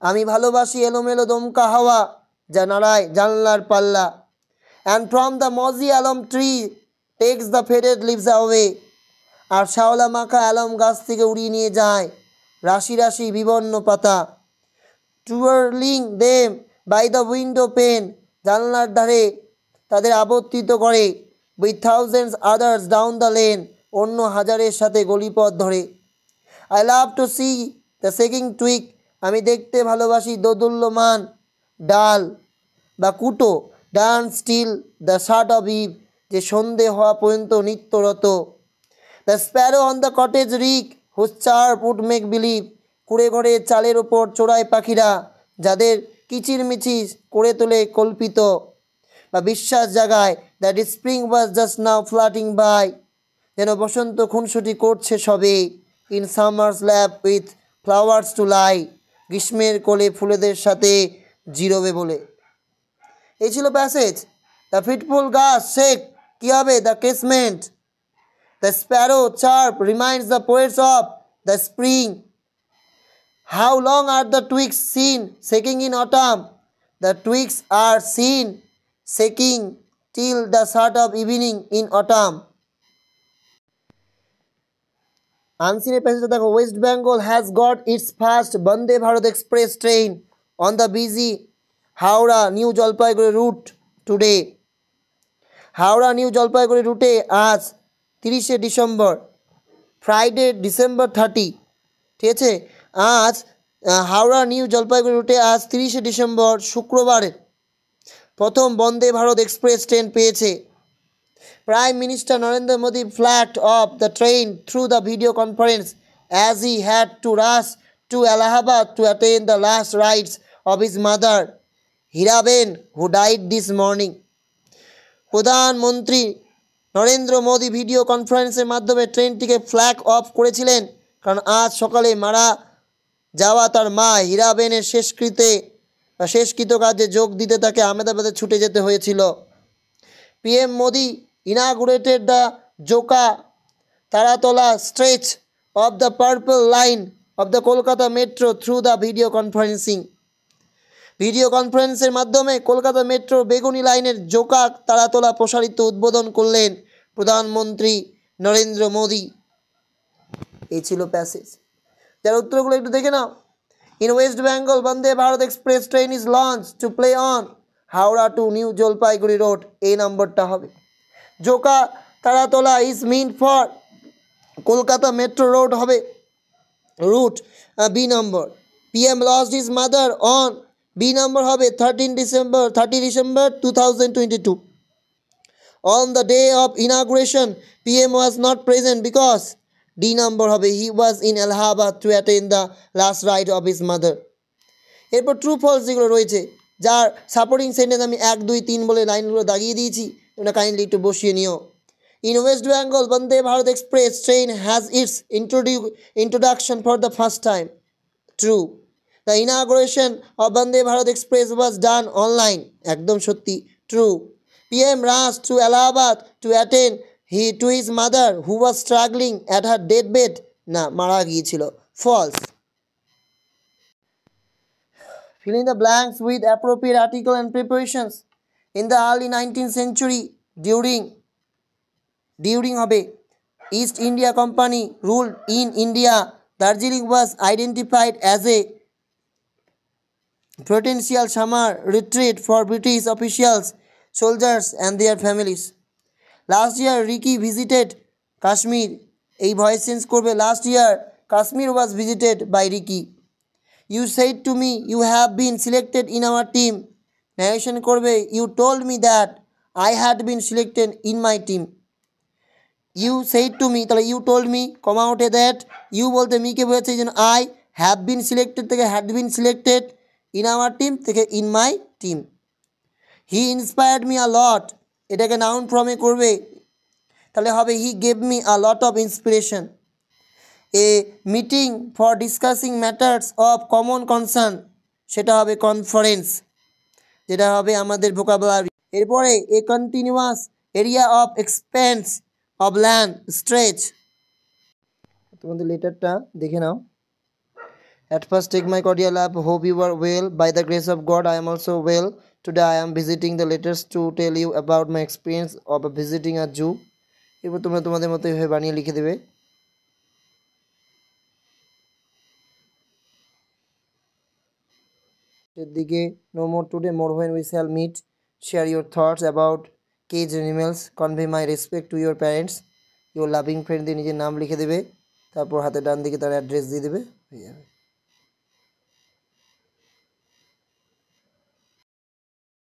আমি ভালোবাসি এলোমেলো দমকা হাওয়া যা নাড়ায় জানলার পাল্লা। And from the mossy alum tree takes the faded leaves away. আর শাওলা মাখা আলম গাছ থেকে উড়িয়ে নিয়ে যায় রাশি রাশি বিবর্ণ পাতা। Twirling them by the window pane, জানলার ধারে তাদের আবর্তিত করে। With thousands others down the lane, অন্য হাজারের সাথে গলিপথ ধরে। I love to see the shaking twig, আমি দেখতে ভালোবাসি দোদুল্যমান ডাল বা কুটো। Dance till the shut of eve, যে সন্ধে হওয়া পর্যন্ত নিত্যরত। The sparrow on the cottage roof, whose chirp would make believe, কুড়ে ঘরে চালের ওপর চোরাই পাখিরা যাদের কিচিরমিচির করে তোলে কল্পিত বা বিশ্বাস জাগায়। That spring was just now flitting by, যেন বসন্ত খুনসুটি করছে সবে। In summer's lap with flowers to lie, গ্রীষ্মের কোলে ফুলেদের সাথে জিরোবে বলে। এই ছিল প্যাসেজ। দ্য ফিটফুল গাছ শেক, কী হবে? The casement. The sparrow chirp reminds the poets of the spring. How long are the twigs seen shaking in autumn? The twigs are seen shaking till the start of evening in autumn. আনসিনের প্যাসেজটা দেখো। West Bengal has got its first Vande Bharat express train on the busy Howrah New Jalpaiguri route today. Howrah New Jalpaiguri রুটে আজ 30শে December, Friday December 30, ঠিক আছে। আজ হাওড়া নিউ জলপাইগুড়ি রুটে আজ 30শে ডিসেম্বর শুক্রবারে প্রথম বন্দে ভারত এক্সপ্রেস ট্রেন পেয়েছে। Prime minister Narendra Modi flagged off the train through the video conference as he had to rush to Allahabad to attend the last rites of his mother Heeraben who died this morning. প্রধানমন্ত্রী Narendra Modi video কনফারেন্সের মাধ্যমে ট্রেনটিকে flag of করেছিলেন, কারণ আজ সকালে মারা যাওয়া তার মা হীরাবেনের শেষকৃত কাজে যোগ দিতে তাকে আহমেদাবাদে ছুটে যেতে হয়েছিল। PM Modi inaugurated the Joka Taratola stretch of the purple line of the Kolkata metro through the video conferencing. Video কনফারেন্সের মাধ্যমে কলকাতা মেট্রো বেগুনি লাইনের জোকা তারাতলা প্রসারিত উদ্বোধন করলেন প্রধানমন্ত্রী নরেন্দ্র মোদী। এই ছিল প্যাসেজ। যার উত্তরগুলো একটু দেখে নাও। In West Bengal Vande Bharat express train is launch to play on Howrah to New Jalpaiguri road, এই নম্বরটা হবে। Joka Taratala is mean for Kolkata metro road হবে route, B number. PM lost his mother on, B number হবে 30 December 2022। On the day of inauguration, PM was not present because D নম্বর হবে he was in Allahabad to attend the last rite of his mother. এরপর true false যেগুলো রয়েছে, যার supporting sentence আমি 1, 2, 3 বলে লাইনগুলো দাগিয়ে দিয়েছি, তোমরা কাইন্ডলি একটু বসিয়ে নিও। In West Bengal, Vande Bharat Express train has its introduction for the first time. True. The inauguration of Vande Bharat Express was done online. একদম সত্যি। True. PM rushed to Allahabad to attend to his mother who was struggling at her deathbed. না, মারা গিয়েছিল। False. Fill in the blanks with appropriate article and preparations. In the early 19th century, during হবে East India Company ruled in India, Darjeeling was identified as a potential summer retreat for British officials, soldiers and their families. Last year, Ricky visited Kashmir. এই voice change করবে, last year Kashmir was visited by Ricky. You said to me you have been selected in our team. Narration করবে, you told me that I had been selected in my team. You said to me, তাহলে you told me, কমা উঠে that, you বলতে মিকে বোঝাচ্ছে এই জন্য I have been selected থেকে had been selected, in our team থেকে in my team. He inspired me a lot, এটাকে noun ফর্মে করবে, তাহলে হবে he gave me a lot of inspiration. A meeting for discussing matters of common concern, সেটা হবে conference, যেটা হবে আমাদের ভোকাবুলারি। এরপরে a continuous area of expanse of land stretch, তোমাদের লেটারটা দেখে নাও। At first, take my cordial love. Hope you are well. By the grace of God, I am also well. Today, I am visiting the letters to tell you about my experience of visiting a zoo. এরপর তোমরা তোমাদের মতো এভাবে বানিয়ে লিখে দেবে। এর দিকে no more today, more when we shall meet. Share your thoughts about caged animals. Convey my respect to your parents. Your loving friend দিয়ে নিজের নাম লিখে দেবে, তারপর হাতে ডান দিকে তার অ্যাড্রেস দিয়ে দেবে, হয়ে যাবে।